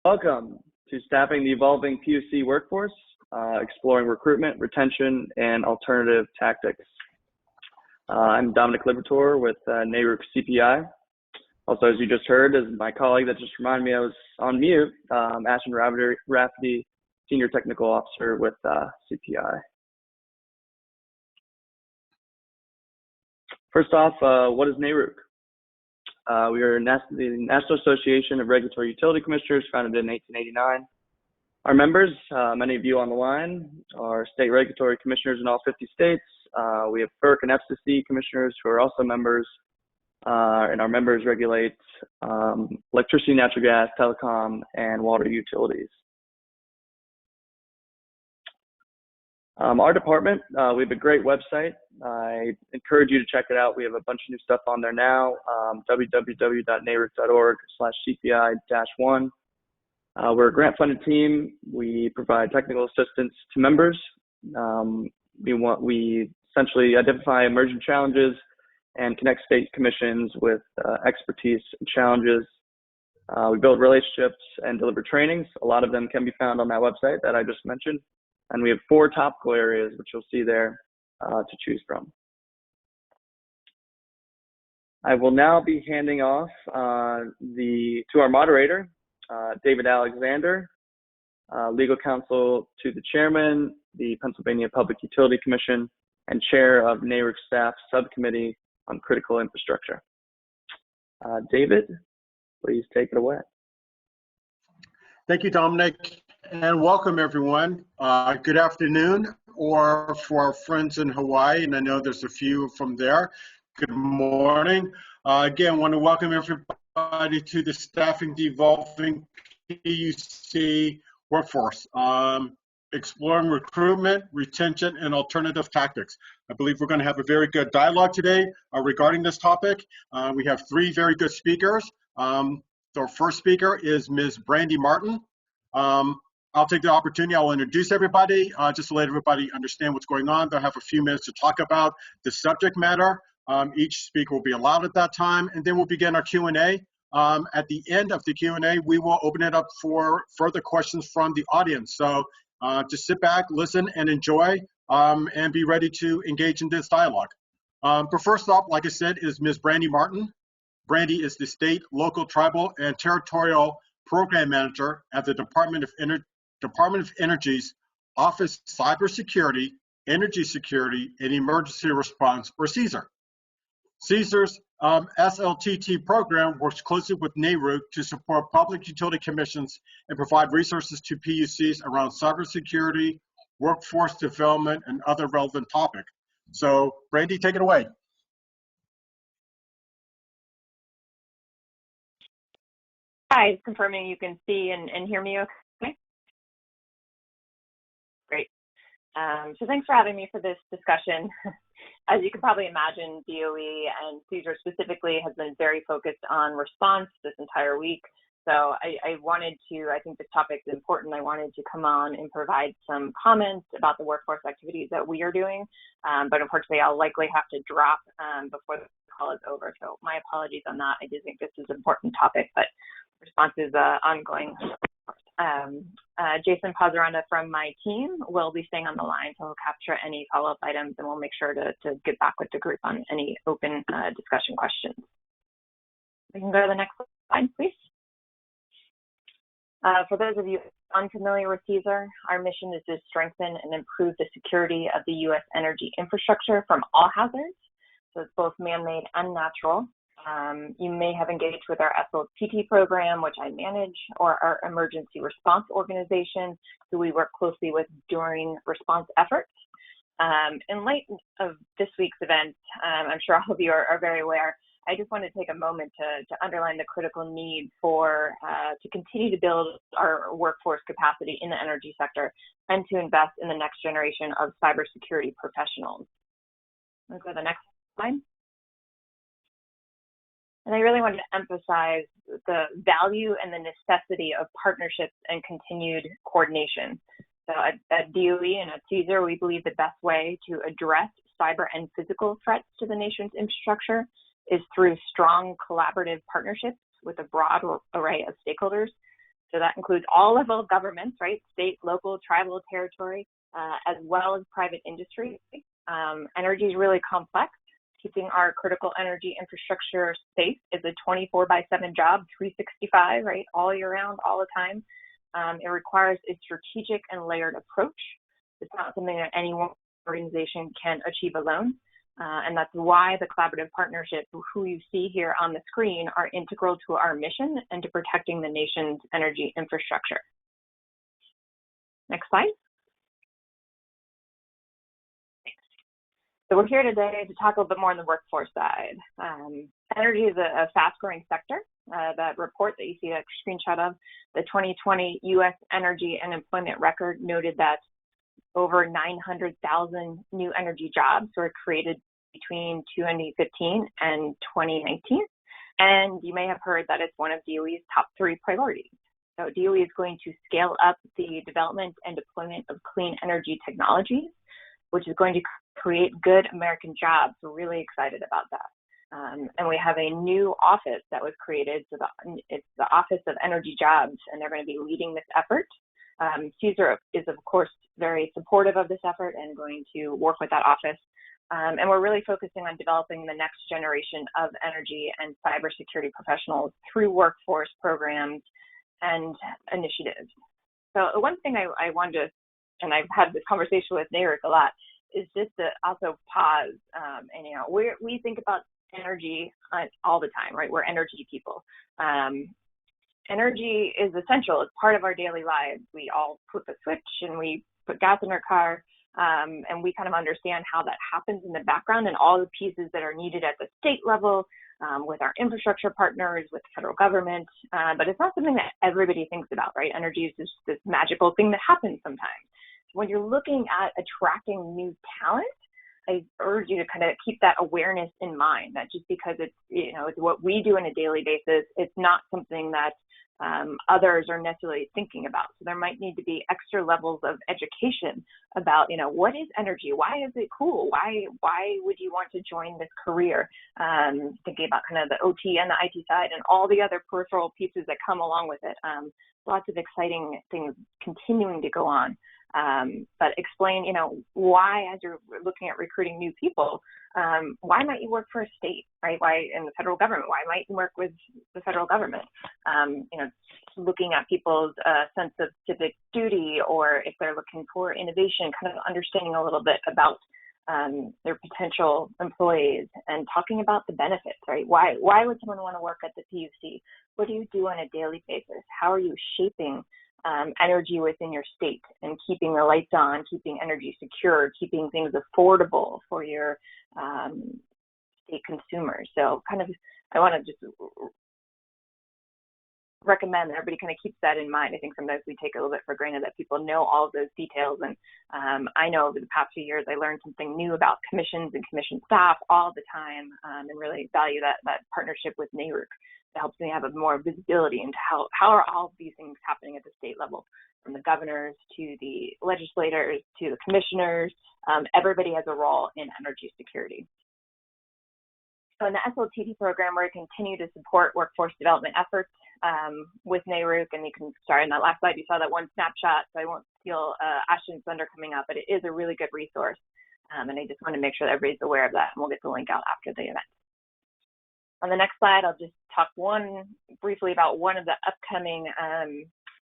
Welcome to Staffing the Evolving PUC Workforce, exploring recruitment, retention, and alternative tactics. I'm Dominic Liberatore with NARUC CPI. Also, as you just heard, as my colleague that just reminded me I was on mute, Ashton Rafferty, Senior Technical Officer with CPI. First off, what is NARUC? We are the National Association of Regulatory Utility Commissioners, founded in 1889. Our members, many of you on the line, are state regulatory commissioners in all 50 states. We have PUC and FCC commissioners who are also members, and our members regulate electricity, natural gas, telecom, and water utilities. Our department, we have a great website. I encourage you to check it out. We have a bunch of new stuff on there now, www.naruc.org/CPI-1. We're a grant-funded team. We provide technical assistance to members. We essentially identify emerging challenges and connect state commissions with expertise and challenges. We build relationships and deliver trainings. A lot of them can be found on that website that I just mentioned. And we have 4 topical areas, which you'll see there to choose from. I will now be handing off to our moderator, David Alexander, legal counsel to the chairman, the Pennsylvania Public Utility Commission, and chair of NARUC staff subcommittee on critical infrastructure. David, please take it away. Thank you, Dominic, and welcome everyone. Good afternoon, or for our friends in Hawaii, and I know there's a few from there, good morning. Again, I want to welcome everybody to the Staffing the Evolving PUC Workforce, exploring recruitment, retention, and alternative tactics. I believe we're going to have a very good dialogue today regarding this topic. We have 3 very good speakers. Our first speaker is Ms. Brandy Martin. I'll take the opportunity, I'll introduce everybody, just to let everybody understand what's going on. They'll have a few minutes to talk about the subject matter. Each speaker will be allowed at that time, and then we'll begin our Q&A. At the end of the Q&A, we will open it up for further questions from the audience. So just sit back, listen, and enjoy, and be ready to engage in this dialogue. But first off, like I said, is Ms. Brandy Martin. Brandy is the State, Local, Tribal, and Territorial Program Manager at the Department of Energy's Office Cybersecurity, Energy Security, and Emergency Response, or CSER. CSER's SLTT program works closely with NARUC to support public utility commissions and provide resources to PUCs around cybersecurity, workforce development, and other relevant topics. So, Brandy, take it away. Hi, confirming you can see and hear me okay? Great. So thanks for having me for this discussion. As you can probably imagine, DOE and CSER specifically has been very focused on response this entire week. So I wanted to, I think this topic is important. I wanted to come on and provide some comments about the workforce activities that we are doing. But unfortunately, I'll likely have to drop before the call is over. So my apologies on that. I do think this is an important topic, but response is ongoing. Jason Pazaranda from my team will be staying on the line, so he'll capture any follow-up items, and we'll make sure to get back with the group on any open discussion questions. We can go to the next slide, please. For those of you unfamiliar with CSER, our mission is to strengthen and improve the security of the U.S. energy infrastructure from all hazards, so it's both man-made and natural. You may have engaged with our SLTT program, which I manage, or our emergency response organization, who we work closely with during response efforts. In light of this week's event, I'm sure all of you are very aware, I just want to take a moment to underline the critical need for to continue to build our workforce capacity in the energy sector and to invest in the next generation of cybersecurity professionals. Let's go to the next slide. And I really wanted to emphasize the value and the necessity of partnerships and continued coordination. So at DOE and at CSER, we believe the best way to address cyber and physical threats to the nation's infrastructure is through strong collaborative partnerships with a broad array of stakeholders. So that includes all level of governments, right? State, local, tribal, territory, as well as private industry. Energy is really complex. Keeping our critical energy infrastructure safe is a 24/7 job, 365, right? All year round, all the time. It requires a strategic and layered approach. It's not something that any one organization can achieve alone. And that's why the collaborative partnership, who you see here on the screen, are integral to our mission and to protecting the nation's energy infrastructure. Next slide. So we're here today to talk a little bit more on the workforce side. Energy is a fast-growing sector. That report that you see a screenshot of, the 2020 U.S. Energy and Employment Record, noted that over 900,000 new energy jobs were created between 2015 and 2019. And you may have heard that it's one of DOE's top 3 priorities. So DOE is going to scale up the development and deployment of clean energy technologies, which is going to create good American jobs. We're really excited about that. And we have a new office that was created. So it's the Office of Energy Jobs, and they're going to be leading this effort. CSER is, of course, very supportive of this effort and going to work with that office. And we're really focusing on developing the next generation of energy and cybersecurity professionals through workforce programs and initiatives. So one thing I wanted to, and I've had this conversation with NARUC a lot, is just to also pause. And, you know, we think about energy all the time, right? We're energy people. Energy is essential. It's part of our daily lives. We all flip a switch and we put gas in our car, and we kind of understand how that happens in the background and all the pieces that are needed at the state level, with our infrastructure partners, with the federal government. But it's not something that everybody thinks about, right? Energy is just this magical thing that happens sometimes. When you're looking at attracting new talent, I urge you to kind of keep that awareness in mind, that just because it's, you know, it's what we do on a daily basis, it's not something that others are necessarily thinking about. So there might need to be extra levels of education about, you know, what is energy? Why is it cool? Why would you want to join this career? Thinking about kind of the OT and the IT side and all the other peripheral pieces that come along with it. Lots of exciting things continuing to go on. But explain, you know, why, as you're looking at recruiting new people, why might you work for a state, right? Why in the federal government? Why might you work with the federal government? You know, looking at people's sense of civic duty, or if they're looking for innovation, kind of understanding a little bit about their potential employees and talking about the benefits, right? Why would someone want to work at the PUC? What do you do on a daily basis? How are you shaping energy within your state and keeping the lights on, keeping energy secure, keeping things affordable for your state consumers? So kind of, I want to just recommend that everybody kind of keeps that in mind. I think sometimes we take a little bit for granted that people know all of those details. And I know over the past few years, I learned something new about commissions and commission staff all the time, and really value that partnership with NARUC. It helps me have a more visibility into how are all of these things happening at the state level, from the governors to the legislators to the commissioners. Everybody has a role in energy security. So in the SLTD program, we're going to continue to support workforce development efforts with NARUC, and you can start in that last slide. You saw that one snapshot, so I won't steal Ashton's thunder coming up, but it is a really good resource, and I just want to make sure that everybody's aware of that, and we'll get the link out after the event. On the next slide, I'll just talk briefly about one of the upcoming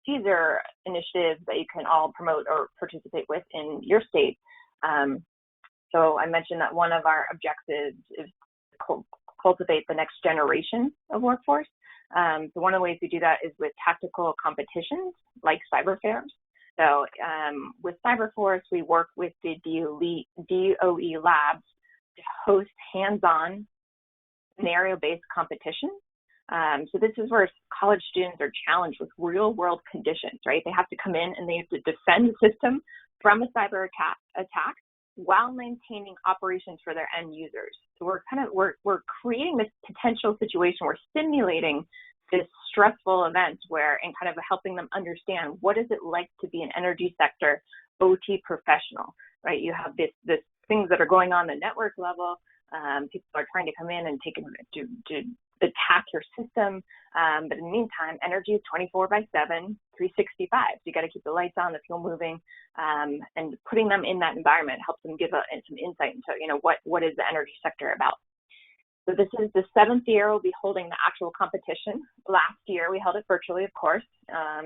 CSER initiatives that you can all promote or participate with in your state. So I mentioned that one of our objectives is to cultivate the next generation of workforce. So one of the ways we do that is with tactical competitions like Cyberforce. So with Cyberforce, we work with the DOE labs to host hands-on scenario-based competitions. So this is where college students are challenged with real-world conditions, right? They have to come in and they have to defend the system from a cyber attack while maintaining operations for their end users. So we're creating this potential situation. We're simulating this stressful event and kind of helping them understand what is it like to be an energy sector OT professional, right? You have this things that are going on the network level. People are trying to come in and attack your system. But in the meantime, energy is 24/7, 365. So you got to keep the lights on, the fuel moving, and putting them in that environment helps them give some insight into, you know, what is the energy sector about. So this is the 7th year we'll be holding the actual competition. Last year we held it virtually, of course,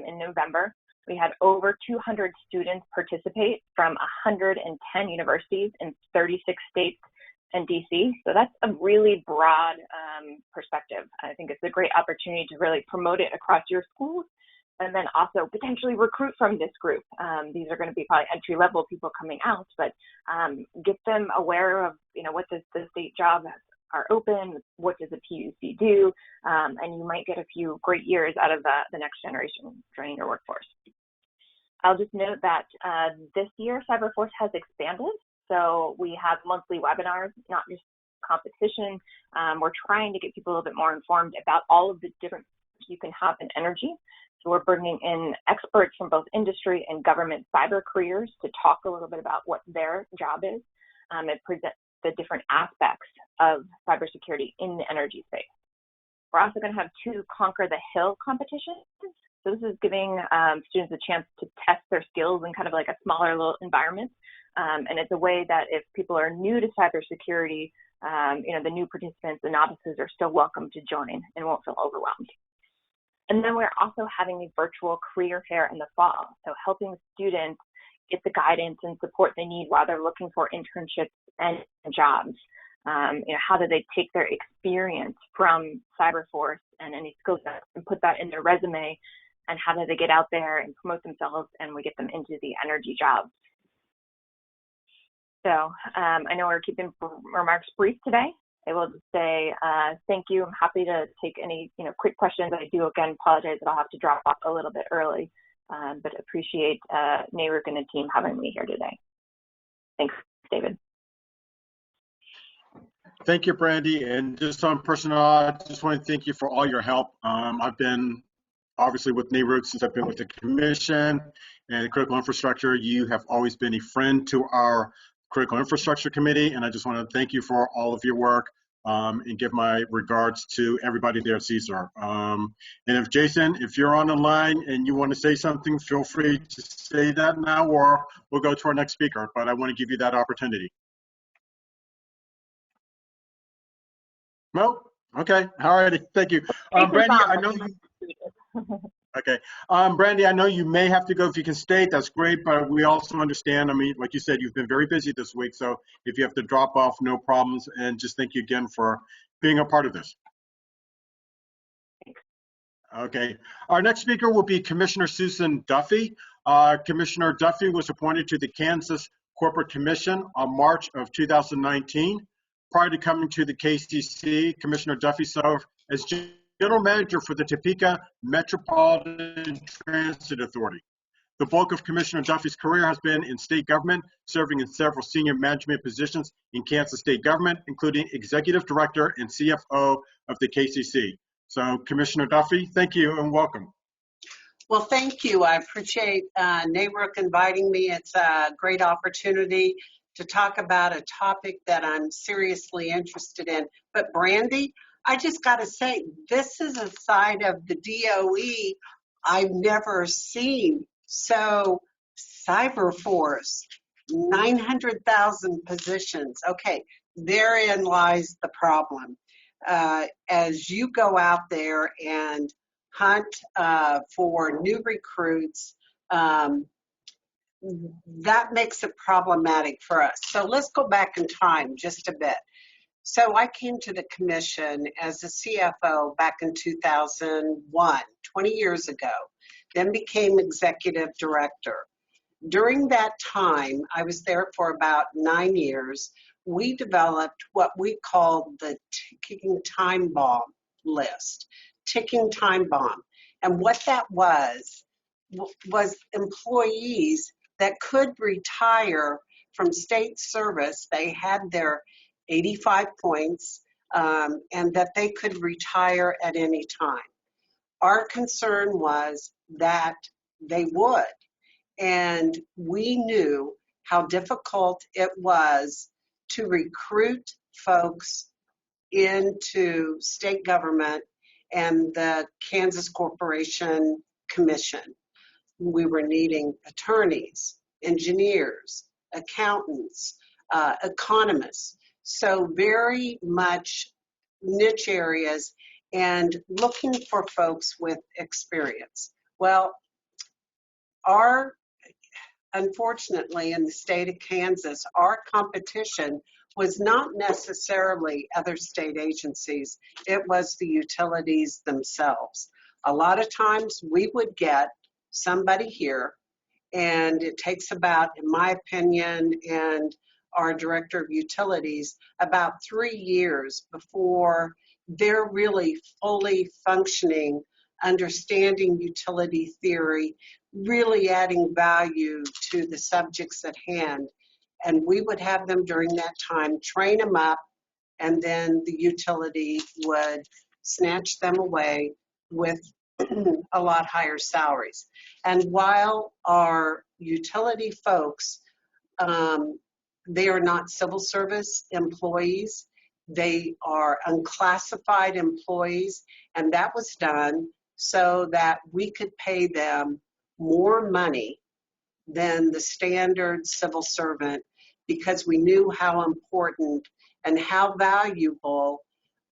in November. We had over 200 students participate from 110 universities in 36 states and DC. So that's a really broad perspective. I think it's a great opportunity to really promote it across your schools, and then also potentially recruit from this group. These are going to be probably entry-level people coming out, but get them aware of, you know, what does the state jobs are open, what does a PUC do, and you might get a few great years out of the next generation joining your workforce. I'll just note that this year Cyberforce has expanded. So we have monthly webinars, not just competition. We're trying to get people a little bit more informed about all of the different you can have in energy. So we're bringing in experts from both industry and government cyber careers to talk a little bit about what their job is and present the different aspects of cybersecurity in the energy space. We're also going to have 2 Conquer the Hill competitions. So this is giving students a chance to test their skills in kind of like a smaller little environment. And it's a way that if people are new to cybersecurity, you know, the new participants, the novices are still welcome to join and won't feel overwhelmed. And then we're also having a virtual career fair in the fall. So helping students get the guidance and support they need while they're looking for internships and jobs. You know, how do they take their experience from Cyberforce and any skill sets and put that in their resume, and how do they get out there and promote themselves and we get them into the energy jobs. So I know we're keeping remarks brief today. I will just say thank you. I'm happy to take any, you know, quick questions. I do again apologize that I'll have to drop off a little bit early, but appreciate NARUC and the team having me here today. Thanks, David. Thank you, Brandy. And just on personal, I just want to thank you for all your help. I've been obviously with NARUC since I've been with the commission and critical infrastructure. You have always been a friend to our critical infrastructure committee, and I just want to thank you for all of your work and give my regards to everybody there at CSAR. And if Jason, if you're on the line and you want to say something, feel free to say that now, or we'll go to our next speaker, but I want to give you that opportunity. No? Okay, all righty, thank you. Brandy, I know you. Okay, Brandy, I know you may have to go. If you can stay, that's great, but we also understand, I mean, like you said, you've been very busy this week, so if you have to drop off, no problems, and just thank you again for being a part of this. Okay, our next speaker will be Commissioner Susan Duffy. Commissioner Duffy was appointed to the Kansas Corporate Commission on March of 2019. Prior to coming to the KCC, Commissioner Duffy served as General Manager for the Topeka Metropolitan Transit Authority. The bulk of Commissioner Duffy's career has been in state government, serving in several senior management positions in Kansas state government, including Executive Director and CFO of the KCC. So, Commissioner Duffy, thank you and welcome. Well, thank you. I appreciate NARUC inviting me. It's a great opportunity to talk about a topic that I'm seriously interested in. But Brandy, I just got to say, this is a side of the DOE I've never seen. So Cyberforce, 900,000 positions. Okay, therein lies the problem. As you go out there and hunt for new recruits, that makes it problematic for us. So let's go back in time just a bit. So I came to the commission as a CFO back in 2001, 20 years ago, then became executive director. During that time, I was there for about 9 years. We developed what we called the ticking time bomb list, ticking time bomb. And what that was employees that could retire from state service. They had their 85 points and that they could retire at any time. Our concern was that they would. And we knew how difficult it was to recruit folks into state government and the Kansas Corporation Commission. We were needing attorneys, engineers, accountants, economists. So very much niche areas and looking for folks with experience. Well, unfortunately, in the state of Kansas, our competition was not necessarily other state agencies. It was the utilities themselves. A lot of times we would get somebody here, and it takes about, in my opinion, and our director of utilities, about 3 years before they're really fully functioning, understanding utility theory, really adding value to the subjects at hand. And we would have them during that time, train them up, and then the utility would snatch them away with a lot higher salaries. And while our utility folks, they are not civil service employees, they are unclassified employees, and that was done so that we could pay them more money than the standard civil servant, because we knew how important and how valuable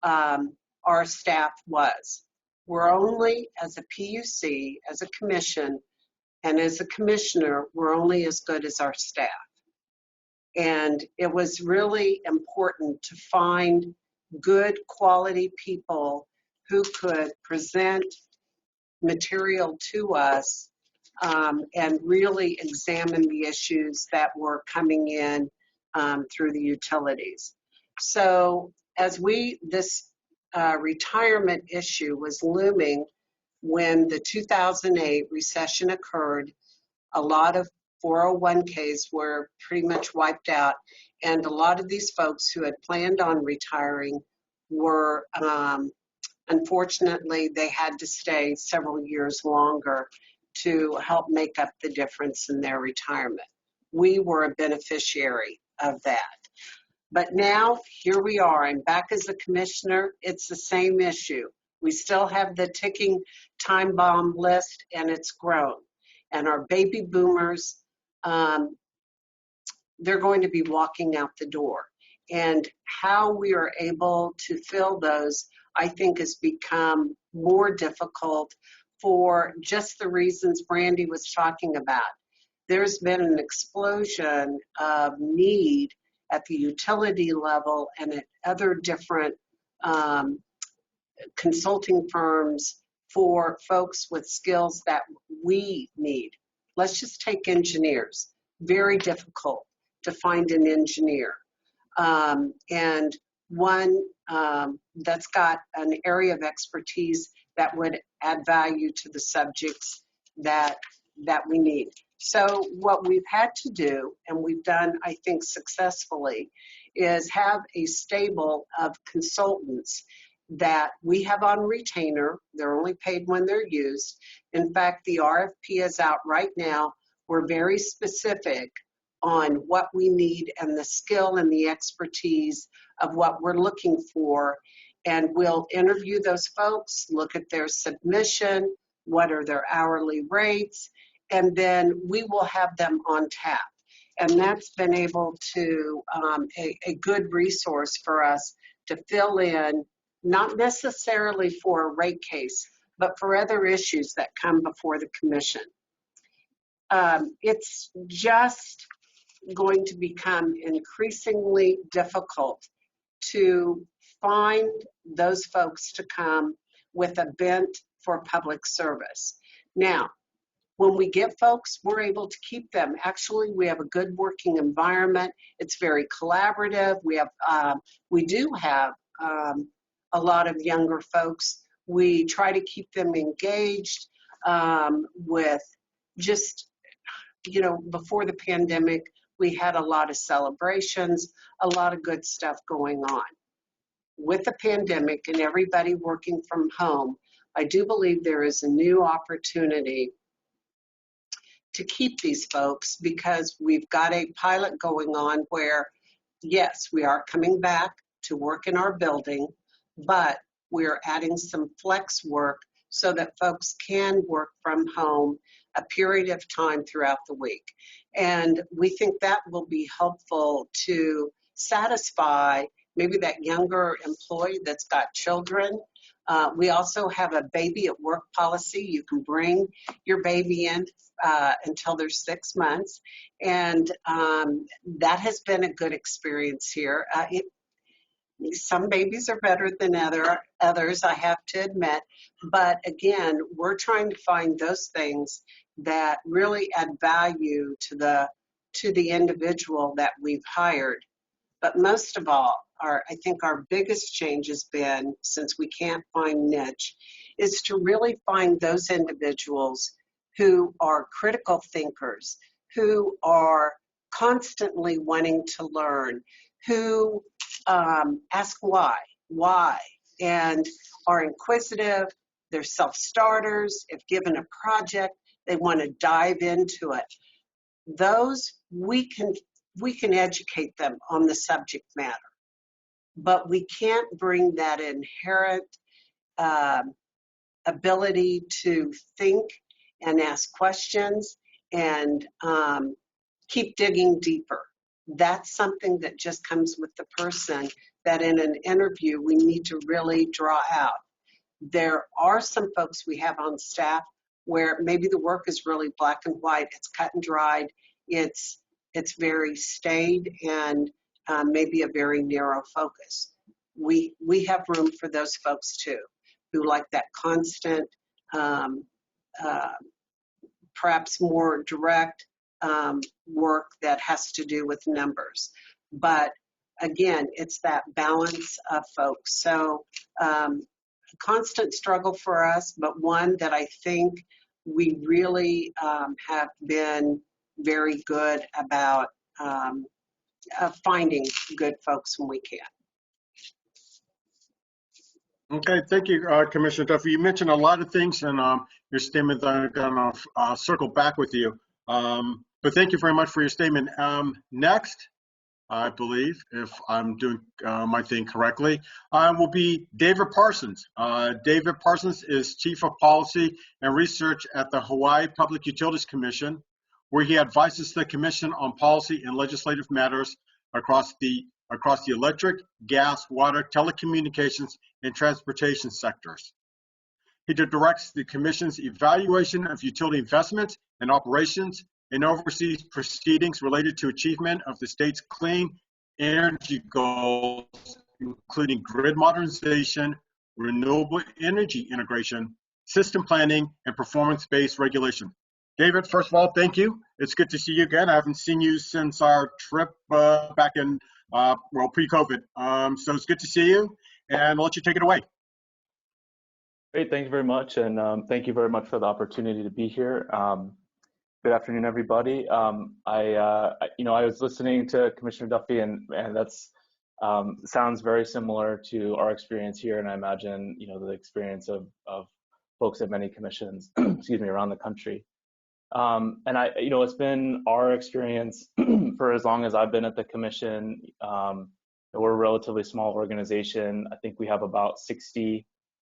our staff was. We're only, as a PUC, as a commission, and as a commissioner, we're only as good as our staff. And it was really important to find good quality people who could present material to us and really examine the issues that were coming in through the utilities. So as this retirement issue was looming when the 2008 recession occurred, a lot of 401ks were pretty much wiped out, and a lot of these folks who had planned on retiring were, unfortunately, they had to stay several years longer to help make up the difference in their retirement. We were a beneficiary of that. But now, here we are. I'm back as a commissioner. It's the same issue. We still have the ticking time bomb list, and it's grown. And our baby boomers, they're going to be walking out the door. And how we are able to fill those, I think, has become more difficult for just the reasons Brandy was talking about. There's been an explosion of need at the utility level and at other different consulting firms for folks with skills that we need. Let's just take engineers. Very difficult to find an engineer. And one that's got an area of expertise that would add value to the subjects that we need. So what we've had to do, and we've done, I think, successfully, is have a stable of consultants that we have on retainer. They're only paid when they're used. In fact, the RFP is out right now. We're very specific on what we need and the skill and the expertise of what we're looking for. And we'll interview those folks, look at their submission, what are their hourly rates, and then we will have them on tap. And that's been able to, a good resource for us to fill in, not necessarily for a rate case, but for other issues that come before the commission. It's just going to become increasingly difficult to find those folks to come with a bent for public service. Now, when we get folks, we're able to keep them. Actually, we have a good working environment. It's very collaborative. We do have a lot of younger folks. We try to keep them engaged with just, before the pandemic, we had a lot of celebrations, a lot of good stuff going on. With the pandemic and everybody working from home, I do believe there is a new opportunity to keep these folks, because we've got a pilot going on where, yes, we are coming back. to work in our building, but we're adding some flex work so that folks can work from home a period of time throughout the week. And we think that will be helpful to satisfy maybe that younger employee that's got children. We also have a baby at work policy. You can bring your baby in until they're 6 months. And that has been a good experience here. Some babies are better than others, I have to admit. But again, we're trying to find those things that really add value to the individual that we've hired. But most of all, I think our biggest change has been, since we can't find niche, is to really find those individuals who are critical thinkers, who are constantly wanting to learn, who ask why, and are inquisitive. They're self-starters. If given a project, they want to dive into it. Those we can educate them on the subject matter, but we can't bring that inherent ability to think and ask questions and keep digging deeper. That's something that just comes with the person that in an interview we need to really draw out. There are some folks we have on staff where maybe the work is really black and white, it's cut and dried, it's very staid, and maybe a very narrow focus. We have room for those folks too, who like that constant, perhaps more direct work that has to do with numbers. But again, it's that balance of folks. So a constant struggle for us, but one that I think we really have been very good about finding good folks when we can. Okay, thank you, Commissioner Duffy. You mentioned a lot of things in your statement that I'm going to circle back with you. But thank you very much for your statement. Next, I believe, if I'm doing my thing correctly, will be David Parsons. David Parsons is Chief of Policy and Research at the Hawaii Public Utilities Commission, where he advises the Commission on policy and legislative matters across the electric, gas, water, telecommunications, and transportation sectors. He directs the Commission's evaluation of utility investments and operations and oversees proceedings related to achievement of the state's clean energy goals, including grid modernization, renewable energy integration, system planning, and performance-based regulation. David, first of all, thank you. It's good to see you again. I haven't seen you since our trip back in, pre-COVID. So it's good to see you, and I'll let you take it away. Great, thank you very much, and thank you very much for the opportunity to be here. Good afternoon, everybody. I was listening to Commissioner Duffy, and that's sounds very similar to our experience here, and I imagine the experience of folks at many commissions, excuse me, around the country. And it's been our experience for as long as I've been at the commission. We're a relatively small organization. I think we have about 60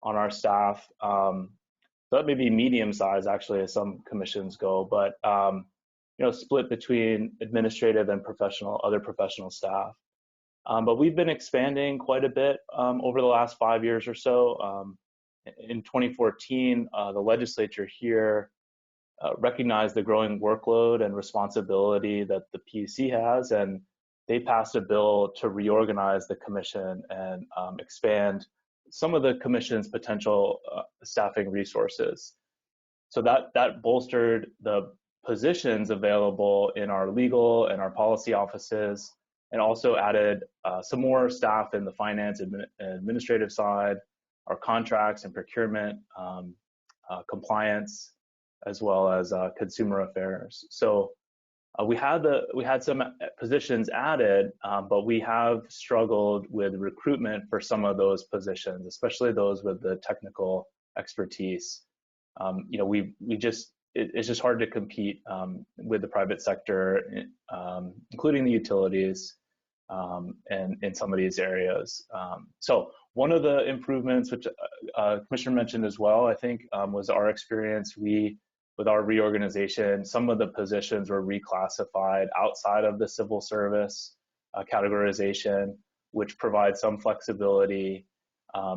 on our staff. That may be medium size actually as some commissions go, but split between administrative and other professional staff. But we've been expanding quite a bit over the last 5 years or so. In 2014, the legislature here recognized the growing workload and responsibility that the PUC has, and they passed a bill to reorganize the commission and expand some of the commission's potential staffing resources. So that bolstered the positions available in our legal and our policy offices, and also added some more staff in the finance and administrative side, our contracts and procurement, compliance, as well as consumer affairs. So we had some positions added, but we have struggled with recruitment for some of those positions, especially those with the technical expertise. It's just hard to compete with the private sector, including the utilities, and in some of these areas. So one of the improvements, which Commissioner mentioned as well, I think, was our experience. With our reorganization, some of the positions were reclassified outside of the civil service categorization, which provides some flexibility,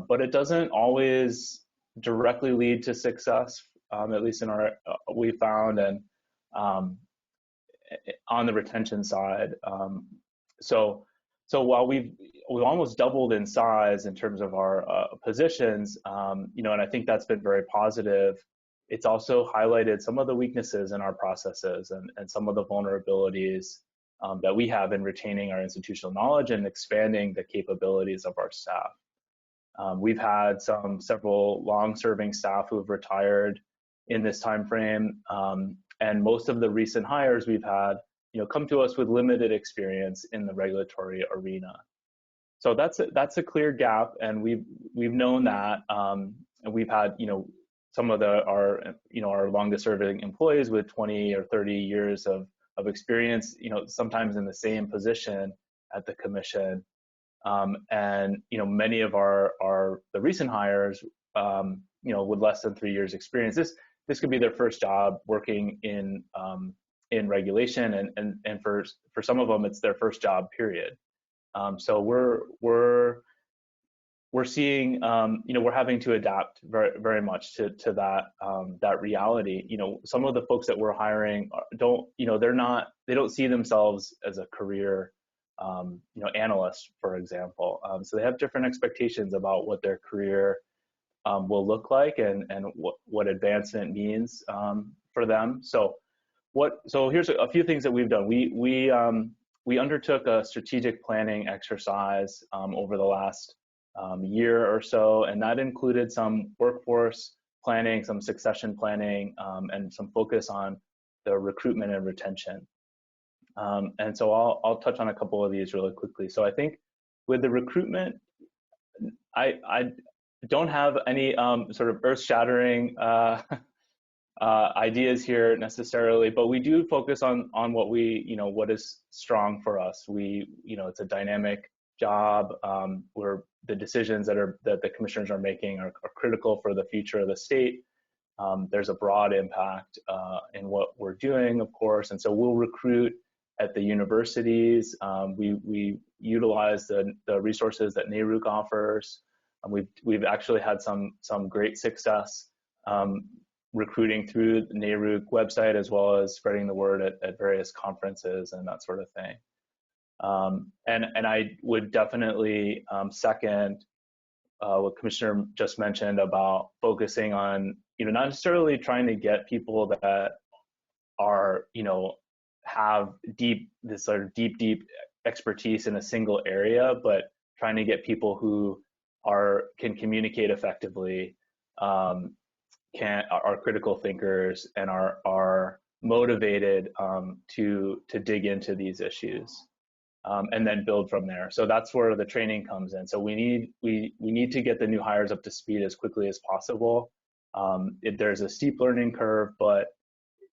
but it doesn't always directly lead to success, at least in our, we found, and on the retention side. So while we've almost doubled in size in terms of our positions, and I think that's been very positive, it's also highlighted some of the weaknesses in our processes and some of the vulnerabilities that we have in retaining our institutional knowledge and expanding the capabilities of our staff. We've had several long-serving staff who have retired in this time frame, and most of the recent hires we've had, come to us with limited experience in the regulatory arena. So that's a clear gap, and we've known that, and we've had some of our longest serving employees with 20 or 30 years of experience, sometimes in the same position at the commission. And many of the recent hires, with less than 3 years experience, this could be their first job working in regulation, and for some of them it's their first job, period. So we're seeing, we're having to adapt very, very much to that reality. Some of the folks that we're hiring they don't see themselves as a career, analyst, for example. So they have different expectations about what their career will look like and what advancement means for them. So here's a few things that we've done. We undertook a strategic planning exercise over the last year or so, and that included some workforce planning, some succession planning, and some focus on the recruitment and retention. And so I'll touch on a couple of these really quickly. So I think with the recruitment, I don't have any sort of earth-shattering ideas here necessarily, but we do focus on what what is strong for us. It's a dynamic job where the decisions that the commissioners are making are critical for the future of the state. There's a broad impact in what we're doing, of course, and so we'll recruit at the universities. We utilize the resources that NARUC offers. We've actually had some great success recruiting through the NARUC website, as well as spreading the word at various conferences and that sort of thing. And I would definitely second what Commissioner just mentioned about focusing on, not necessarily trying to get people that are, have this sort of deep expertise in a single area, but trying to get people who can communicate effectively, are critical thinkers, and are motivated to dig into these issues. And then build from there. So that's where the training comes in. So we need to get the new hires up to speed as quickly as possible. There's a steep learning curve, but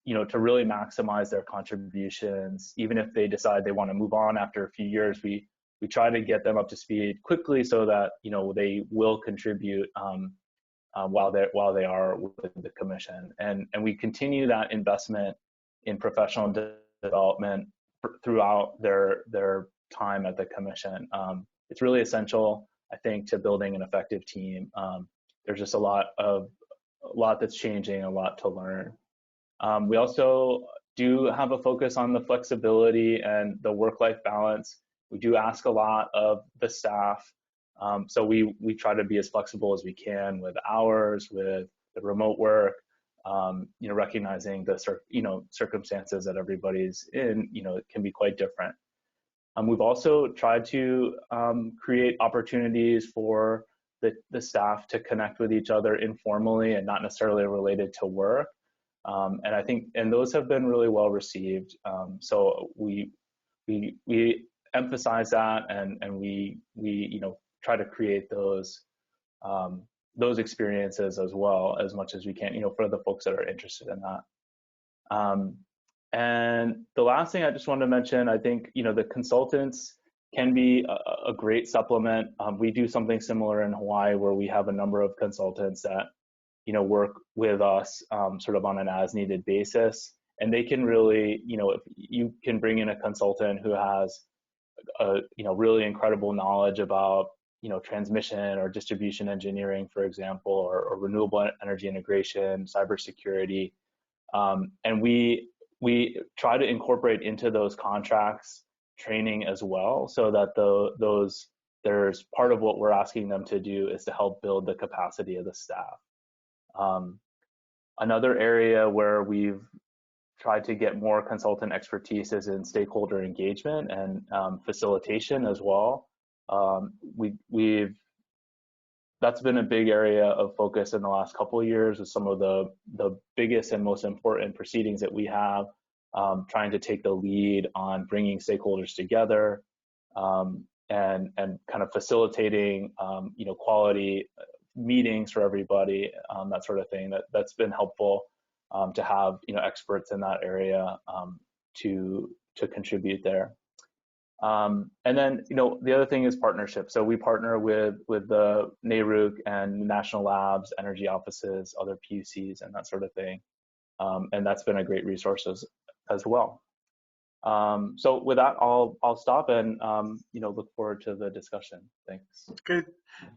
to really maximize their contributions, even if they decide they want to move on after a few years, we try to get them up to speed quickly so that they will contribute while they are with the commission. And we continue that investment in professional development throughout their time at the commission. It's really essential, I think, to building an effective team. There's just a lot that's changing, a lot to learn. We also do have a focus on the flexibility and the work-life balance. We do ask a lot of the staff, so we try to be as flexible as we can with hours, with the remote work. Recognizing the circumstances that everybody's in, it can be quite different. We've also tried to create opportunities for the staff to connect with each other informally and not necessarily related to work. And I think, those have been really well received. So we emphasize that, and we try to create those experiences as well, as much as we can, for the folks that are interested in that. And the last thing I just wanted to mention, I think, the consultants can be a great supplement. We do something similar in Hawaii where we have a number of consultants that, work with us sort of on an as-needed basis. And they can really, if you can bring in a consultant who has, really incredible knowledge about, transmission or distribution engineering, for example, or renewable energy integration, cybersecurity, and we try to incorporate into those contracts training as well, so that there's part of what we're asking them to do is to help build the capacity of the staff. Another area where we've tried to get more consultant expertise is in stakeholder engagement and facilitation as well. That's been a big area of focus in the last couple of years with some of the biggest and most important proceedings that we have, trying to take the lead on bringing stakeholders together and kind of facilitating, quality meetings for everybody, that sort of thing. That's been helpful to have, experts in that area to contribute there. And then, the other thing is partnership. So we partner with the NARUC and national labs, energy offices, other PUCs, and that sort of thing. And that's been a great resource as well. So with that, I'll stop and, look forward to the discussion. Thanks. Okay,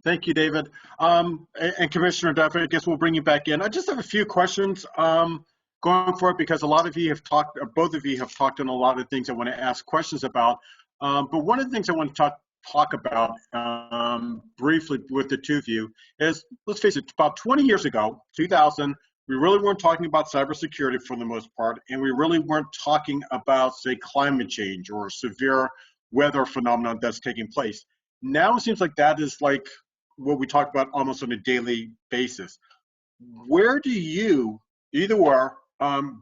thank you, David. And Commissioner Duffy, I guess we'll bring you back in. I just have a few questions going for it, because a lot of you have talked, or both of you have talked on a lot of things I want to ask questions about. But one of the things I want to talk about briefly with the two of you is, let's face it, about 20 years ago, 2000, we really weren't talking about cybersecurity for the most part, and we really weren't talking about, say, climate change or severe weather phenomenon that's taking place. Now it seems like that is like what we talk about almost on a daily basis. Where do you, either or,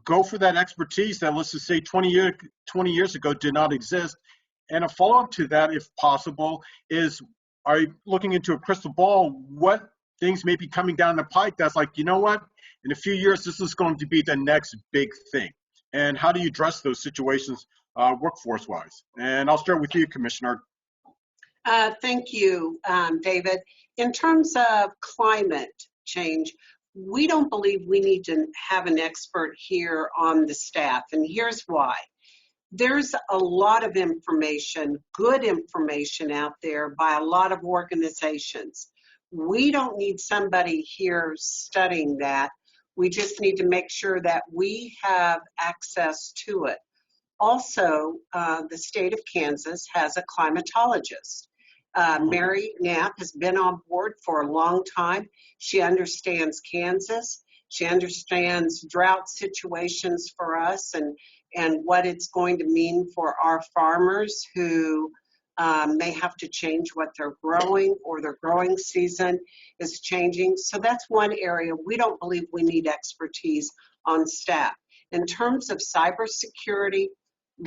go for that expertise that, let's just say, 20 years ago did not exist? And a follow-up to that, if possible, is, are you looking into a crystal ball, what things may be coming down the pike that's like, you know what, in a few years, this is going to be the next big thing? And how do you address those situations workforce-wise? And I'll start with you, Commissioner. Thank you, David. In terms of climate change, we don't believe we need to have an expert here on the staff, and here's why. There's a lot of information, good information out there by a lot of organizations. We don't need somebody here studying that. We just need to make sure that we have access to it. Also, the state of Kansas has a climatologist. Mary Knapp has been on board for a long time. She understands Kansas. She understands drought situations for us and what it's going to mean for our farmers who may have to change what they're growing, or their growing season is changing. So that's one area we don't believe we need expertise on staff. In terms of cybersecurity,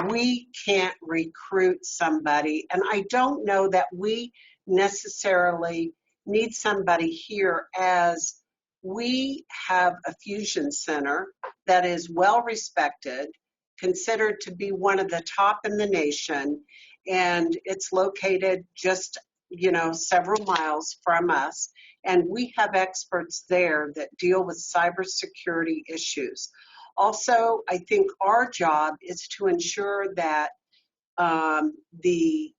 we can't recruit somebody, and I don't know that we necessarily need somebody here, as we have a fusion center that is well respected, considered to be one of the top in the nation, and it's located just, several miles from us, and we have experts there that deal with cybersecurity issues. Also, I think our job is to ensure that the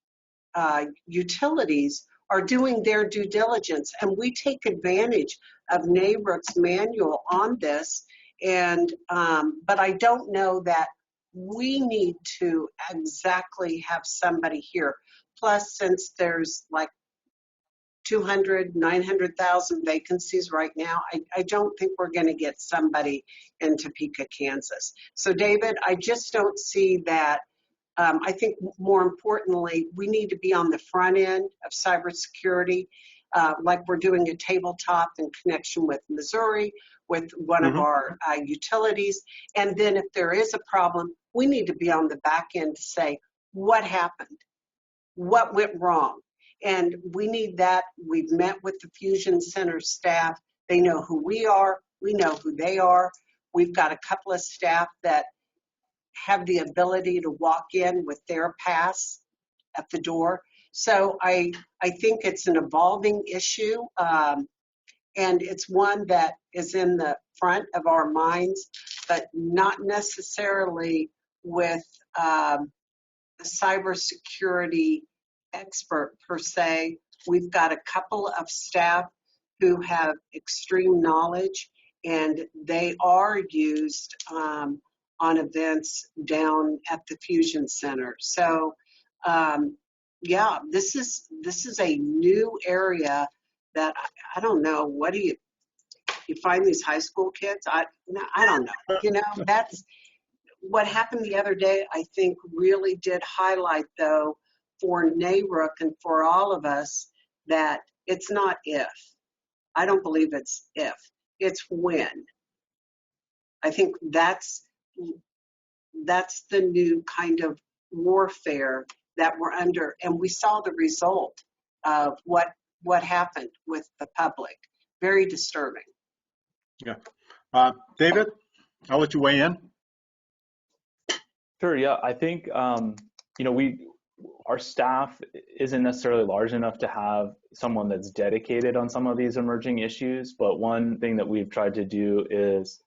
utilities are doing their due diligence, and we take advantage of NARUC's manual on this. And but I don't know that we need to exactly have somebody here. Plus, since there's like 900,000 vacancies right now, I don't think we're going to get somebody in Topeka, Kansas. So, David, I just don't see that. I think more importantly, we need to be on the front end of cybersecurity, like we're doing a tabletop in connection with Missouri, with one of our utilities. And then if there is a problem, we need to be on the back end to say, what happened? What went wrong? And we need that. We've met with the Fusion Center staff. They know who we are. We know who they are. We've got a couple of staff that have the ability to walk in with their pass at the door. So I think it's an evolving issue, and it's one that is in the front of our minds, but not necessarily with a cybersecurity expert per se. We've got a couple of staff who have extreme knowledge, and they are used on events down at the Fusion Center. So yeah, this is a new area that I don't know. What do you find these high school kids? I don't know. You know, that's what happened the other day. I think really did highlight, though, for NARUC and for all of us, that it's not if. I don't believe it's if. It's when. I think that's the new kind of warfare that we're under, and we saw the result of what happened with the public. Very disturbing. Yeah. David, I'll let you weigh in. Sure. Yeah, I think you know, our staff isn't necessarily large enough to have someone that's dedicated on some of these emerging issues. But one thing that we've tried to do is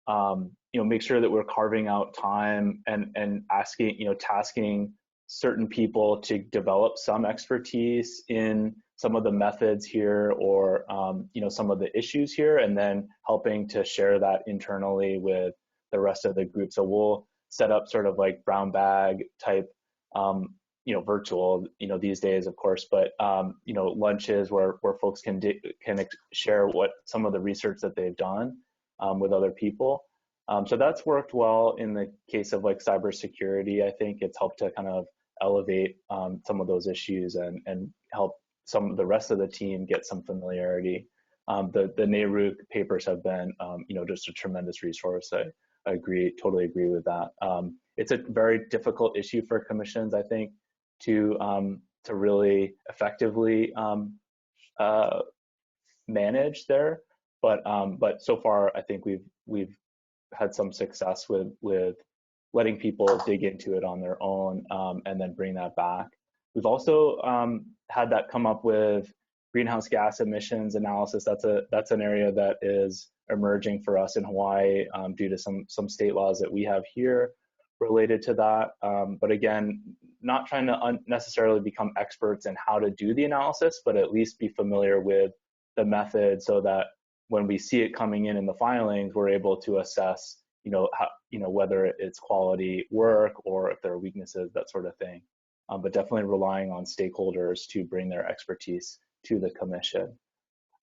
you know, make sure that we're carving out time and asking, you know, tasking certain people to develop some expertise in some of the methods here, or you know, some of the issues here, and then helping to share that internally with the rest of the group. So we'll set up sort of like brown bag type, you know, virtual, you know, these days, of course, but you know, lunches where folks can share what some of the research that they've done with other people. So that's worked well in the case of like cybersecurity. I think it's helped to kind of elevate some of those issues and help some of the rest of the team get some familiarity. The NARUC papers have been, you know, just a tremendous resource. I totally agree with that. It's a very difficult issue for commissions, I think, to really effectively manage there. But so far, I think we've had some success with letting people dig into it on their own, and then bring that back. We've also had that come up with greenhouse gas emissions analysis. That's an area that is emerging for us in Hawaii due to some state laws that we have here related to that. But again, not trying to necessarily become experts in how to do the analysis, but at least be familiar with the method, so that when we see it coming in the filings, we're able to assess, you know, how, you know, whether it's quality work or if there are weaknesses, that sort of thing. But definitely relying on stakeholders to bring their expertise to the commission.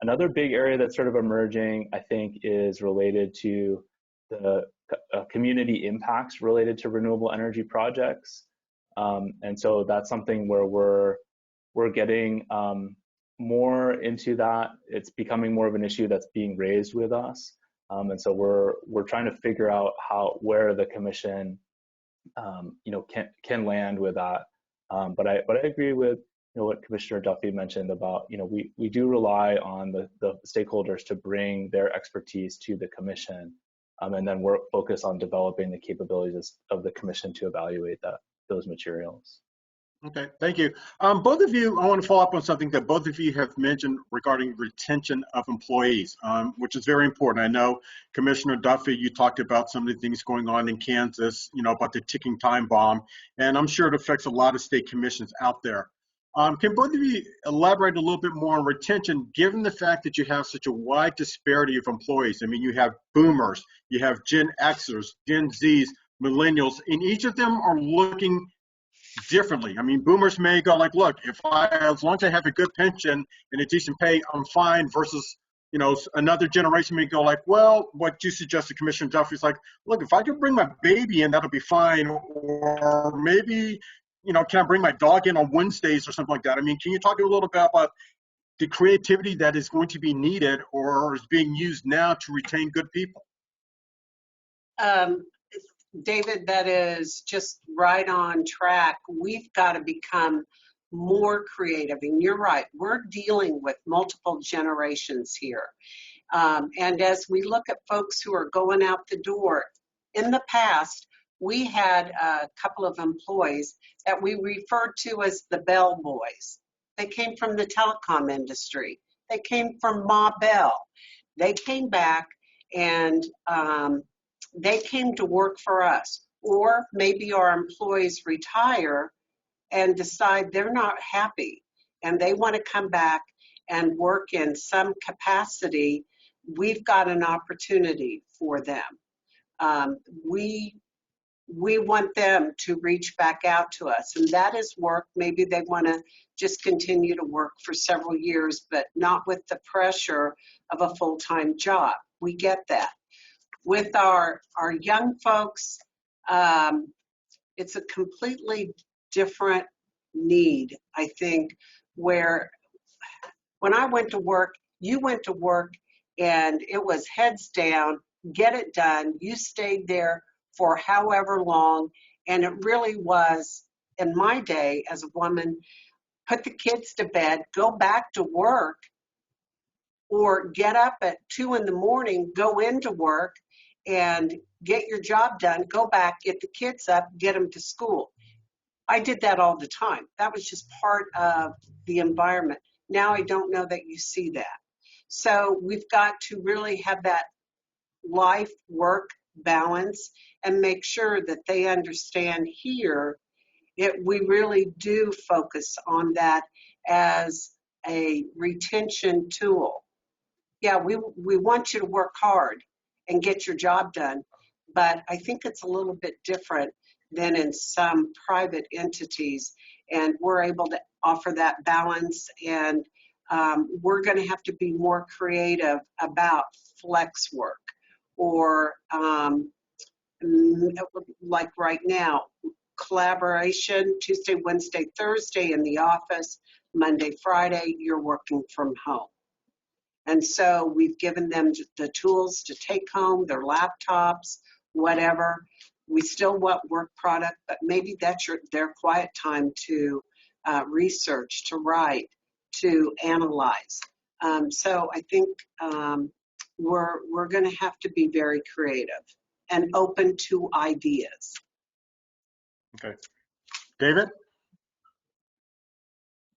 Another big area that's sort of emerging, I think, is related to the community impacts related to renewable energy projects. And so that's something where we're getting more into that. It's becoming more of an issue that's being raised with us. And so we're trying to figure out where the commission you know, can land with that. But I agree with, you know, what Commissioner Duffy mentioned about, you know, we do rely on the stakeholders to bring their expertise to the commission, and then we're focused on developing the capabilities of the commission to evaluate those materials. Okay, thank you. Both of you, I want to follow up on something that both of you have mentioned regarding retention of employees, which is very important. I know, Commissioner Duffy, you talked about some of the things going on in Kansas, you know, about the ticking time bomb, and I'm sure it affects a lot of state commissions out there. Can both of you elaborate a little bit more on retention, given the fact that you have such a wide disparity of employees? I mean, you have boomers, you have Gen Xers, Gen Zs, millennials, and each of them are looking differently. I mean, boomers may go like, look, as long as I have a good pension and a decent pay, I'm fine, versus, you know, another generation may go like, well, what you suggested, Commissioner Duffy, is like, look, if I can bring my baby in, that'll be fine. Or maybe, you know, can I bring my dog in on Wednesdays or something like that? I mean, can you talk a little bit about the creativity that is going to be needed or is being used now to retain good people? David, that is just right on track. We've got to become more creative. And you're right, we're dealing with multiple generations here. And as we look at folks who are going out the door, in the past, we had a couple of employees that we referred to as the Bell Boys. They came from the telecom industry. They came from Ma Bell. They came back and they came to work for us. Or maybe our employees retire and decide they're not happy and they want to come back and work in some capacity. We've got an opportunity for them. We want them to reach back out to us, and that is work. Maybe they want to just continue to work for several years, but not with the pressure of a full-time job. We get that. With our young folks, it's a completely different need, I think, where when I went to work, you went to work and it was heads down, get it done. You stayed there for however long, and it really was, in my day as a woman, put the kids to bed, go back to work, or get up at 2 in the morning, go into work and get your job done, go back, get the kids up, get them to school. I did that all the time. That was just part of the environment. Now I don't know that you see that. So we've got to really have that life-work balance and make sure that they understand here we really do focus on that as a retention tool. Yeah, we want you to work hard and get your job done, but I think it's a little bit different than in some private entities, and we're able to offer that balance, and we're going to have to be more creative about flex work, or like right now, collaboration, Tuesday, Wednesday, Thursday in the office, Monday, Friday, you're working from home. And so we've given them the tools to take home, their laptops, whatever. We still want work product, but maybe that's their quiet time to research, to write, to analyze. So I think we're going to have to be very creative and open to ideas. Okay. David?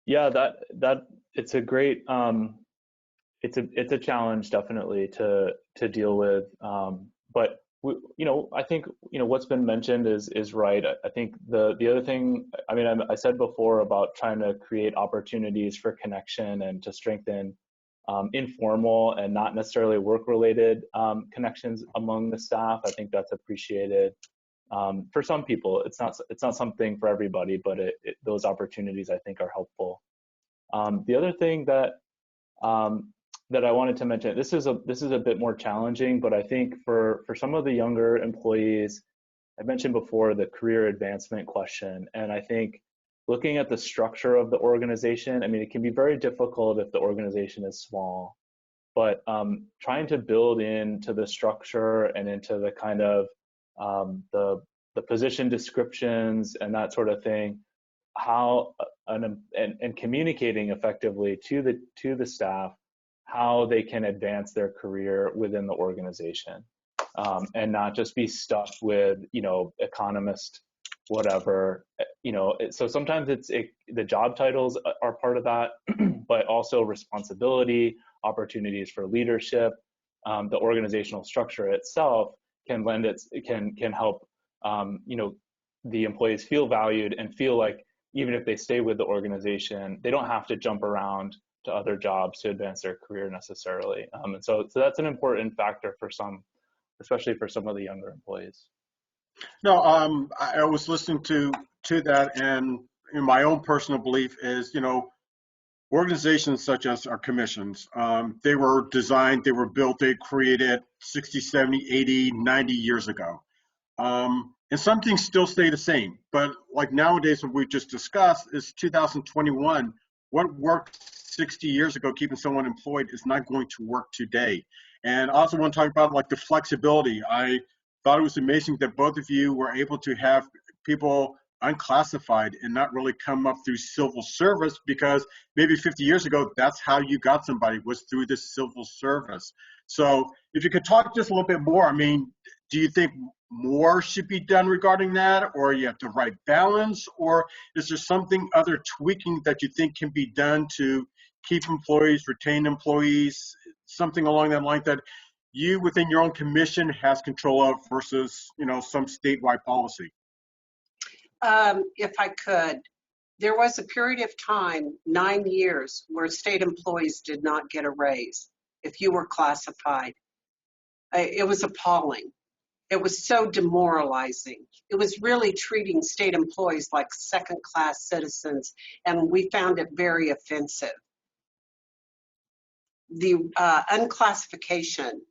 Yeah, that it's a great it's a challenge definitely to deal with, but I think what's been mentioned is right. I think the other thing, I mean, I said before about trying to create opportunities for connection and to strengthen informal and not necessarily work-related connections among the staff. I think that's appreciated. For some people, it's not something for everybody, but those opportunities I think are helpful. The other thing that I wanted to mention, this is a bit more challenging, but I think for some of the younger employees, I mentioned before the career advancement question, and I think looking at the structure of the organization, I mean, it can be very difficult if the organization is small, but trying to build into the structure and into the kind of the position descriptions and that sort of thing, how and communicating effectively to the staff how they can advance their career within the organization, and not just be stuck with economist whatever. So sometimes the job titles are part of that, but also responsibility, opportunities for leadership, the organizational structure itself can help the employees feel valued and feel like even if they stay with the organization, they don't have to jump around to other jobs to advance their career necessarily. And so that's an important factor for some, especially for some of the younger employees. No, I was listening to that, and my own personal belief is, organizations such as our commissions, they were designed, they were built, they created 60, 70, 80, 90 years ago. And some things still stay the same, but like nowadays, what we just discussed is 2021. What worked 60 years ago, keeping someone employed, is not going to work today. And I also want to talk about like the flexibility. I thought it was amazing that both of you were able to have people unclassified and not really come up through civil service, because maybe 50 years ago, that's how you got somebody, was through the civil service. So if you could talk just a little bit more, I mean, do you think more should be done regarding that, or you have the right balance, or is there something other tweaking that you think can be done to keep employees, retain employees, something along that line that you within your own commission has control of versus, some statewide policy? If I could, there was a period of time, 9 years, where state employees did not get a raise if you were classified. It was appalling. It was so demoralizing. It was really treating state employees like second-class citizens, and we found it very offensive. The unclassification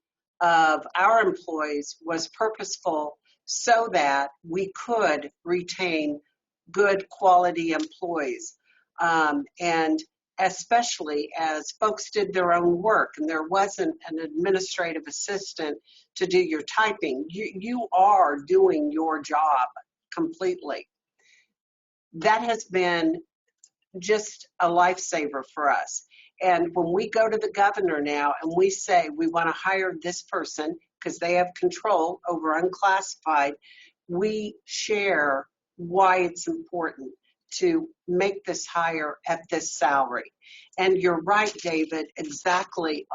of our employees was purposeful so that we could retain good quality employees. And especially as folks did their own work and there wasn't an administrative assistant to do your typing, you are doing your job completely. That has been just a lifesaver for us. And when we go to the governor now and we say we want to hire this person because they have control over unclassified, we share why it's important to make this hire at this salary. And you're right, David, exactly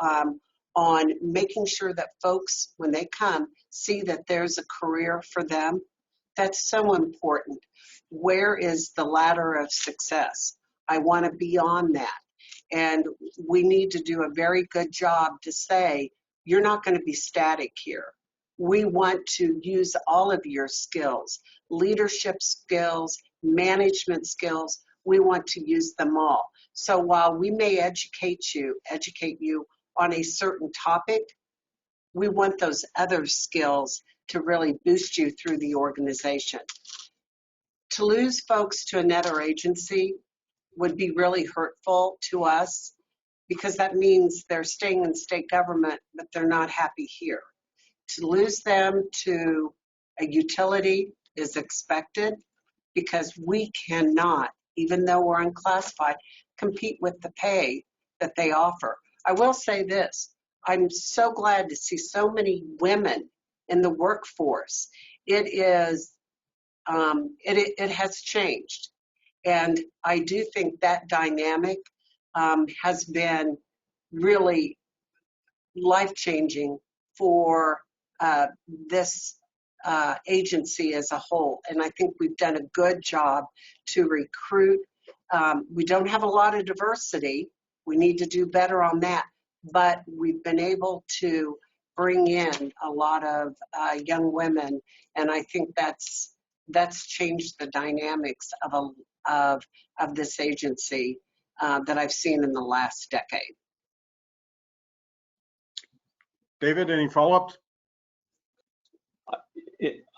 on making sure that folks, when they come, see that there's a career for them. That's so important. Where is the ladder of success? I want to be on that. And we need to do a very good job to say, you're not going to be static here. We want to use all of your skills, leadership skills, management skills. We want to use them all. So while we may educate you on a certain topic, we want those other skills to really boost you through the organization. To lose folks to another agency would be really hurtful to us because that means they're staying in state government, but they're not happy here. To lose them to a utility is expected because we cannot, even though we're unclassified, compete with the pay that they offer. I will say this, I'm so glad to see so many women in the workforce. It has changed. And I do think that dynamic has been really life-changing for this agency as a whole. And I think we've done a good job to recruit. We don't have a lot of diversity. We need to do better on that. But we've been able to bring in a lot of young women. And I think that's changed the dynamics of this agency that I've seen in the last decade. David, any follow-ups?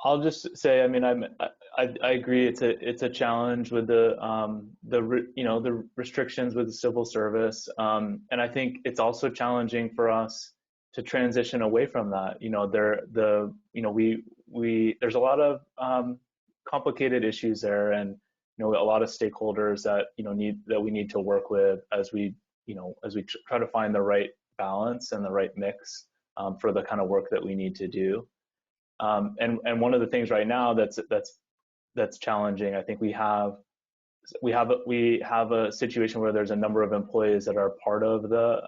I'll just say, I mean, I agree. It's a challenge with the restrictions with the civil service, and I think it's also challenging for us to transition away from that. There's a lot of complicated issues there, and a lot of stakeholders that we need to work with as we try to find the right balance and the right mix for the kind of work that we need to do. And one of the things right now that's challenging, I think we have a situation where there's a number of employees that are part of the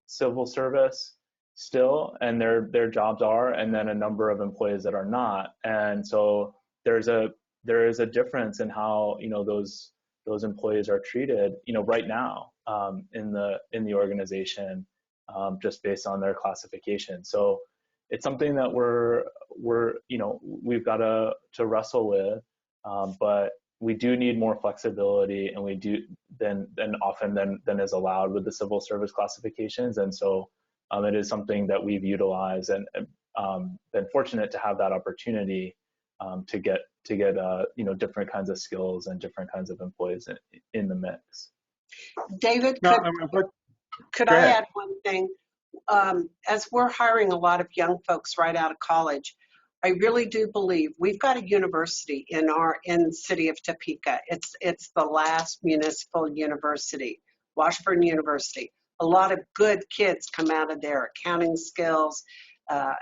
civil service still, and their jobs are, and then a number of employees that are not. And so there is a difference in how those employees are treated right now in the organization just based on their classification. So it's something that we've got to wrestle with, but we do need more flexibility, and we do than is allowed with the civil service classifications. And so it is something that we've utilized and been fortunate to have that opportunity to get different kinds of skills and different kinds of employees in the mix. David, could I add one thing? As we're hiring a lot of young folks right out of college, I really do believe we've got a university in the city of Topeka. It's the last municipal university, Washburn University. A lot of good kids come out of there, accounting skills,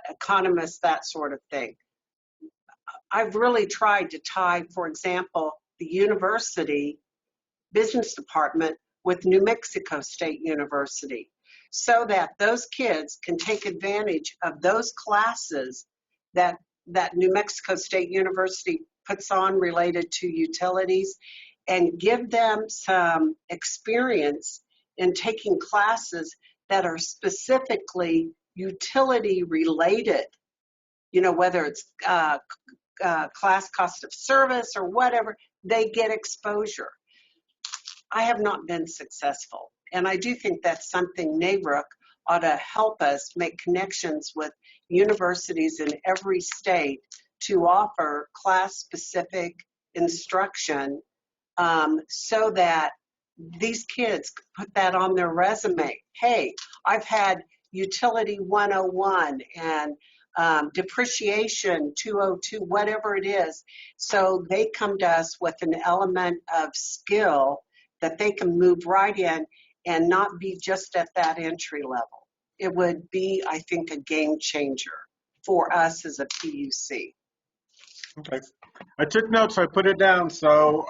economists, that sort of thing. I've really tried to tie, for example, the university business department with New Mexico State University, so that those kids can take advantage of those classes that New Mexico State University puts on related to utilities, and give them some experience in taking classes that are specifically utility related, you know, whether it's class cost of service or whatever, they get exposure. I have not been successful, and I do think that's something NARUC ought to help us make connections with universities in every state to offer class-specific instruction, so that these kids put that on their resume. Hey, I've had Utility 101 and depreciation 202, whatever it is. So they come to us with an element of skill that they can move right in and not be just at that entry level. It would be, I think, a game changer for us as a PUC. Okay. I took notes, so I put it down. So,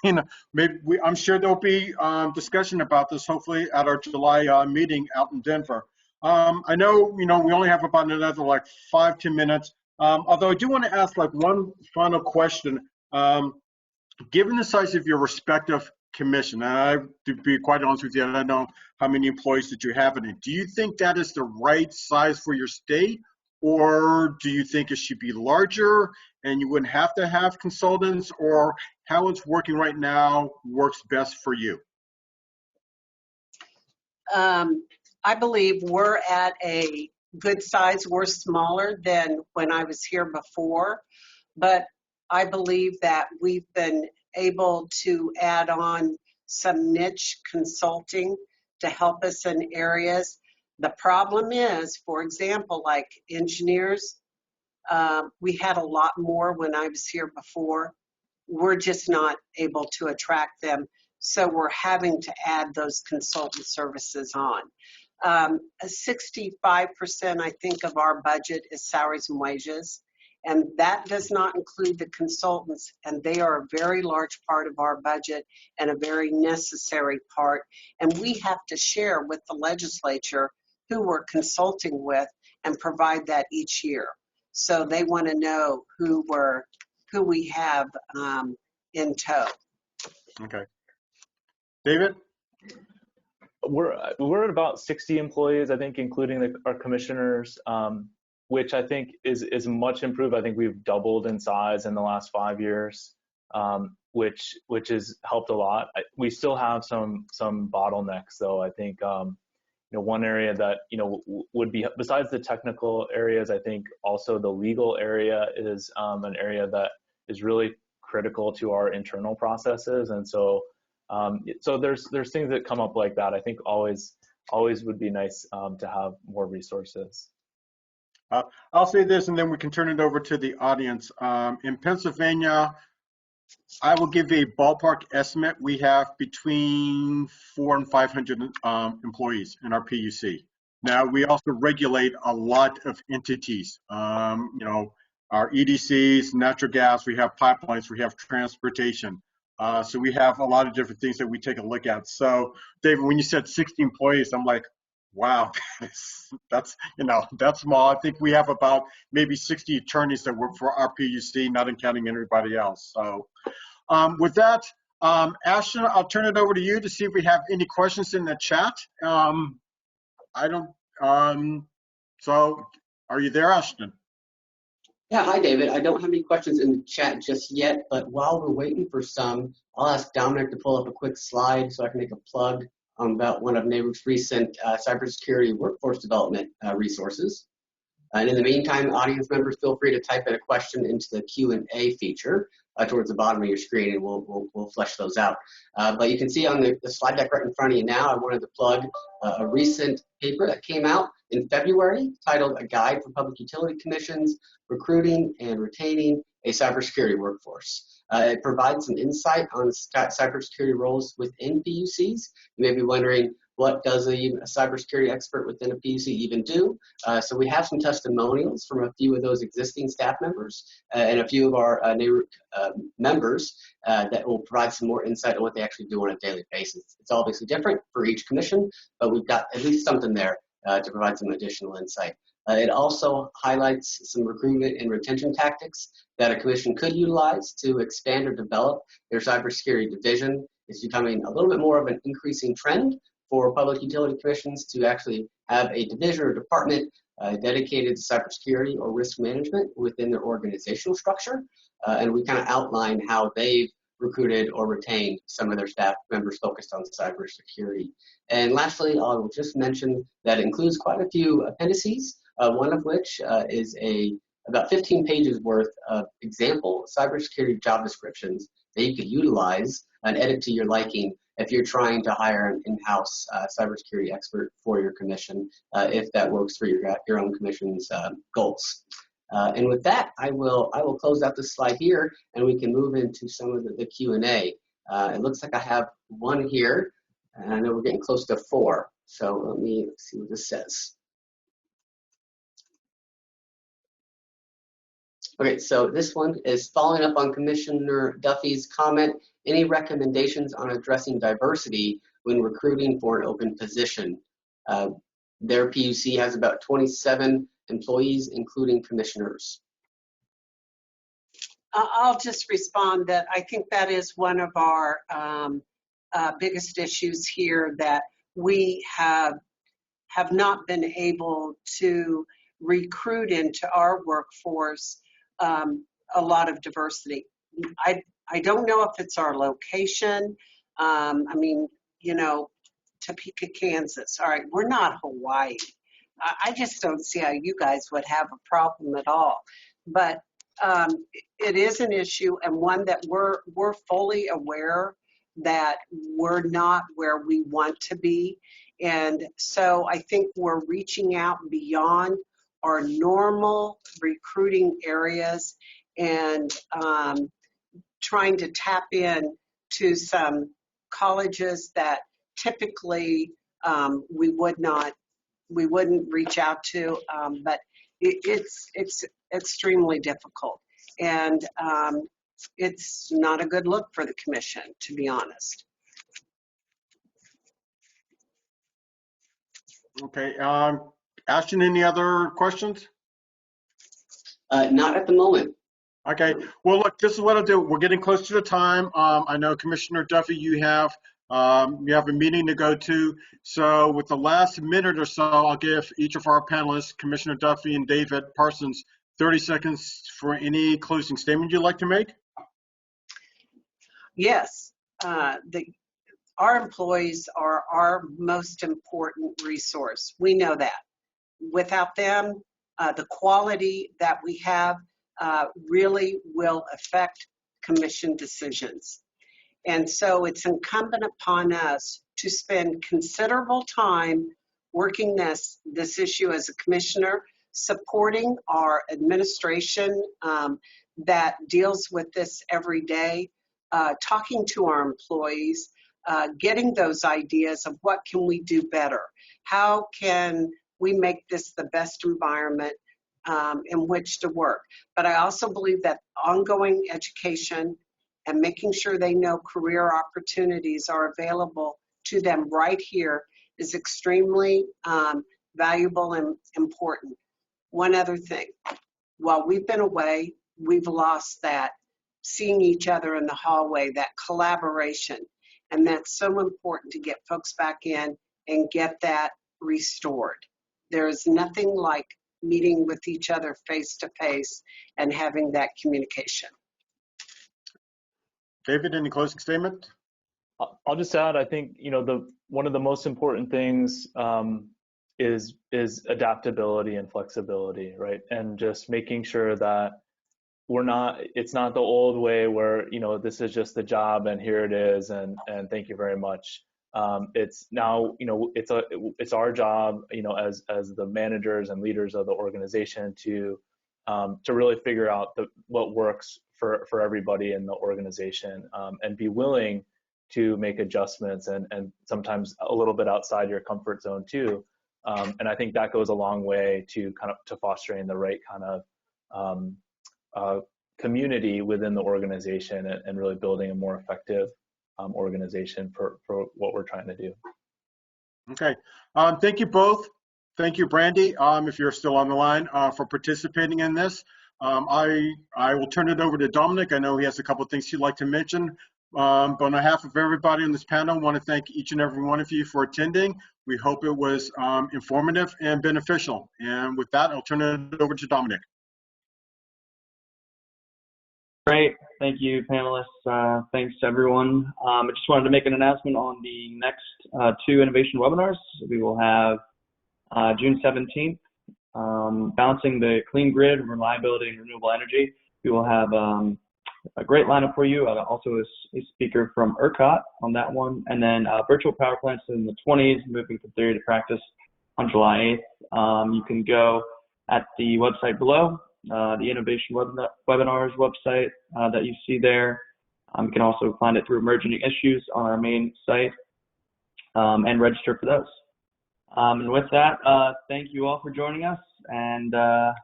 you know, maybe I'm sure there'll be discussion about this, hopefully at our July meeting out in Denver. I know, you know, we only have about another like 5-10 minutes. Although I do want to ask like one final question. Given the size of your respective commission, and I, to be quite honest with you, I don't know how many employees that you have in it. Do you think that is the right size for your state, or do you think it should be larger and you wouldn't have to have consultants, or how it's working right now works best for you? I believe we're at a good size. We're smaller than when I was here before, but I believe that we've been able to add on some niche consulting to help us in areas. The problem is, for example, like engineers, we had a lot more when I was here before. We're just not able to attract them, so we're having to add those consultant services on. 65%, I think, of our budget is salaries and wages, and that does not include the consultants, and they are a very large part of our budget and a very necessary part, and we have to share with the legislature who we're consulting with and provide that each year. So they want to know who we have in tow. Okay. David? We're at about 60 employees, I think, including our commissioners, which I think is much improved. I think we've doubled in size in the last 5 years, which has helped a lot. We still have some bottlenecks, though. I think you know, one area that, you know, would be, besides the technical areas, I think also the legal area is an area that is really critical to our internal processes, and so there's things that come up like that. I think always would be nice to have more resources. I'll say this, and then we can turn it over to the audience. In Pennsylvania, I will give a ballpark estimate. We have between 400 and 500 employees in our PUC. Now, we also regulate a lot of entities. You know, our EDCs, natural gas, we have pipelines, we have transportation. So we have a lot of different things that we take a look at. So, David, when you said 60 employees, I'm like, wow, that's, you know, that's small. I think we have about maybe 60 attorneys that work for our PUC, not counting anybody else. So with that, Ashton, I'll turn it over to you to see if we have any questions in the chat. So are you there, Ashton? Yeah, hi, David. I don't have any questions in the chat just yet, but while we're waiting for some, I'll ask Dominic to pull up a quick slide so I can make a plug about one of NARUC's recent cybersecurity workforce development resources. And in the meantime, audience members, feel free to type in a question into the Q&A feature towards the bottom of your screen, and we'll flesh those out. But you can see on the slide deck right in front of you now, I wanted to plug a recent paper that came out in February titled A Guide for Public Utility Commissions, Recruiting and Retaining a Cybersecurity Workforce. It provides some insight on cybersecurity roles within PUCs. You may be wondering, what does a cybersecurity expert within a PUC even do? So we have some testimonials from a few of those existing staff members and a few of our NARUC members that will provide some more insight on what they actually do on a daily basis. It's obviously different for each commission, but we've got at least something there to provide some additional insight. It also highlights some recruitment and retention tactics that a commission could utilize to expand or develop their cybersecurity division. It's becoming a little bit more of an increasing trend for public utility commissions to actually have a division or department dedicated to cybersecurity or risk management within their organizational structure. And we kind of outline how they've recruited or retained some of their staff members focused on cybersecurity. And lastly, I will just mention that includes quite a few appendices, one of which is about 15 pages worth of example cybersecurity job descriptions that you could utilize and edit to your liking if you're trying to hire an in-house cybersecurity expert for your commission, if that works for your own commission's goals. And with that, I will close out this slide here, and we can move into some of the Q&A. It looks like I have one here, and I know we're getting close to 4. So let me see what this says. Okay, so this one is following up on Commissioner Duffy's comment. Any recommendations on addressing diversity when recruiting for an open position? Their PUC has about 27 employees, including commissioners. I'll just respond that I think that is one of our biggest issues here, that we have not been able to recruit into our workforce a lot of diversity. I don't know if it's our location. I mean, you know, Topeka, Kansas. All right, we're not Hawaii. I just don't see how you guys would have a problem at all. But it is an issue, and one that we're fully aware that we're not where we want to be. And so I think we're reaching out beyond our normal recruiting areas and trying to tap in to some colleges that typically we wouldn't reach out to, but it's extremely difficult, and it's not a good look for the commission, to be honest. Okay, Ashton, any other questions? Not at the moment. Okay, well, look, this is what I'll do. We're getting close to the time. I know Commissioner Duffy, you have a meeting to go to. So with the last minute or so, I'll give each of our panelists, Commissioner Duffy and David Parsons, 30 seconds for any closing statement you'd like to make. Yes, our employees are our most important resource. We know that. Without them, the quality that we have really will affect commission decisions. And so it's incumbent upon us to spend considerable time working this issue as a commissioner, supporting our administration that deals with this every day, talking to our employees, getting those ideas of what can we do better? How can we make this the best environment in which to work? But I also believe that ongoing education and making sure they know career opportunities are available to them right here is extremely valuable and important. One other thing, while we've been away, we've lost that seeing each other in the hallway, that collaboration, and that's so important to get folks back in and get that restored. There is nothing like meeting with each other face to face and having that communication. David, any closing statement? I'll just add, I think, you know, one of the most important things is adaptability and flexibility, right? And just making sure that it's not the old way where, you know, this is just the job and here it is and thank you very much. It's now, you know, it's our job, you know, as the managers and leaders of the organization to really figure out what works for everybody in the organization, and be willing to make adjustments and sometimes a little bit outside your comfort zone too. And I think that goes a long way to fostering the right kind of community within the organization and really building a more effective organization for what we're trying to do. Okay, thank you both. Thank you, Brandy, if you're still on the line, for participating in this. I will turn it over to Dominic. I know he has a couple of things he'd like to mention. But on behalf of everybody on this panel, I want to thank each and every one of you for attending. We hope it was informative and beneficial. And with that, I'll turn it over to Dominic. Great. Thank you, panelists. Thanks, everyone. I just wanted to make an announcement on the next 2 innovation webinars. We will have June 17th, Balancing the Clean Grid, Reliability, and Renewable Energy. We will have a great lineup for you. Also a speaker from ERCOT on that one. And then virtual power plants in the 20s, moving from theory to practice on July 8th. You can go at the website below, the Innovation Webinars website that you see there. You can also find it through Emerging Issues on our main site and register for those. And with that, thank you all for joining us, and I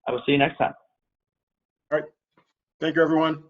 will see you next time. All right. Thank you, everyone.